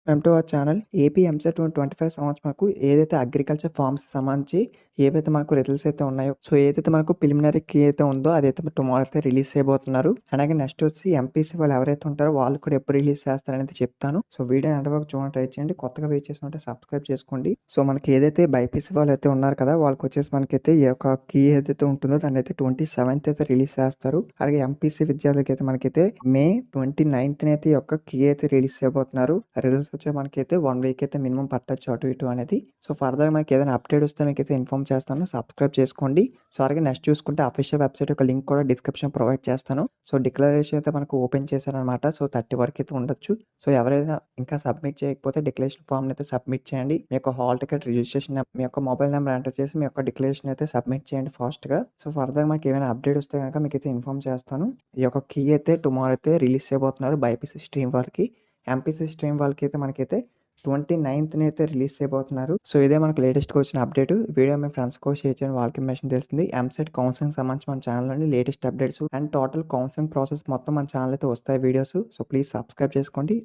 Welcome to our channel. AP EAMCET 25 సంవత్సరాలకు ఏదైతే agriculture forms సంబంధించి ఏవైతే మనకు రిజల్ట్స్ అయితే ఉన్నాయో, సో ఏదైతే మనకు ప్రిలిమినరీ కీ అయితే ఉందో అదైతే టుమారో అయితే రిలీజ్ చేయబోతున్నారు. అలాగే నెక్స్ట్ వచ్చి ఎంపీసీ వాళ్ళు ఎవరైతే ఉంటారో వాళ్ళు కూడా ఎప్పుడు రిలీజ్ చేస్తారనేది చెప్తాను. సో వీడియో ఎండ్ వరకు చూడండి, ట్రై చేయండి. కొత్తగా వెయిట్ చేస్తుంటే సబ్స్క్రైబ్ చేసుకోండి. సో మనకి ఏదైతే బైపీసీ వాళ్ళు అయితే ఉన్నారు కదా, వాళ్ళకి వచ్చేసి మనకైతే ఈ యొక్క కీ ఏదైతే ఉంటుందో దాన్ని అయితే 27th అయితే రిలీజ్ చేస్తారు. అలాగే ఎంపీసీ విద్యార్థులకి అయితే మనకైతే మే 29th అయితే ఈ యొక్క కీ అయితే రిలీజ్ చేయబోతున్నారు. రిజల్ట్స్ వచ్చే మనకైతే 1 వీక్ అయితే మినిమం పట్టొచ్చు అటు ఇటు అనేది. సో ఫర్దర్ మనకి ఏదైనా అప్డేట్ వస్తే మీకైతే ఇన్ఫార్మ్ చేస్తాను. సబ్స్క్రైబ్ చేసుకోండి. సో అలాగే నెక్స్ట్ చూసుకుంటే అఫీషియల్ వెబ్సైట్ యొక్క లింక్ కూడా డిస్క్రిప్షన్ ప్రొవైడ్ చేస్తాను. సో డిక్లరేషన్ అయితే మనకు ఓపెన్ చేశారనమాట. సో 30 వరకు అయితే ఉండొచ్చు. సో ఎవరైనా ఇంకా సబ్మిట్ చేయకపోతే డిక్లరేషన్ ఫామ్ అయితే సబ్మిట్ చేయండి. మీ యొక్క హాల్ టికెట్ రిజిస్ట్రేషన్ మీ యొక్క మొబైల్ నెంబర్ ఎంటర్ చేసి మీ యొక్క డిక్లరేషన్ అయితే సబ్మిట్ చేయండి ఫాస్ట్గా. సో ఫర్దర్ మనకి ఏమైనా అప్డేట్ వస్తే కనుక మీకైతే ఇన్ఫార్మ్ చేస్తాను. ఈ యొక్క కీ అయితే టుమారో అయితే రిలీజ్ చేయబోతున్నారు బైపీసీ స్ట్రీమ్ వరకు. ఎంపీసీ స్ట్రీమ్ వాళ్ళకైతే మనకైతే 29th అయితే రిలీజ్ చేయబోతున్నారు. సో ఇదే మనకు లేటెస్ట్గా వచ్చిన అప్డేట్. వీడియో మీ ఫ్రెండ్స్కో షేర్ చేయండి, వాళ్ళకి మెసేజ్ తెలుస్తుంది. ఎంసెట్ కౌన్సిలింగ్ సంబంధించి మన ఛానల్లోని latest updates and total counselling process మొత్తం మన ఛానల్ అయితే వస్తాయి వీడియోస్. సో ప్లీజ్ సబ్స్క్రైబ్ చేసుకోండి.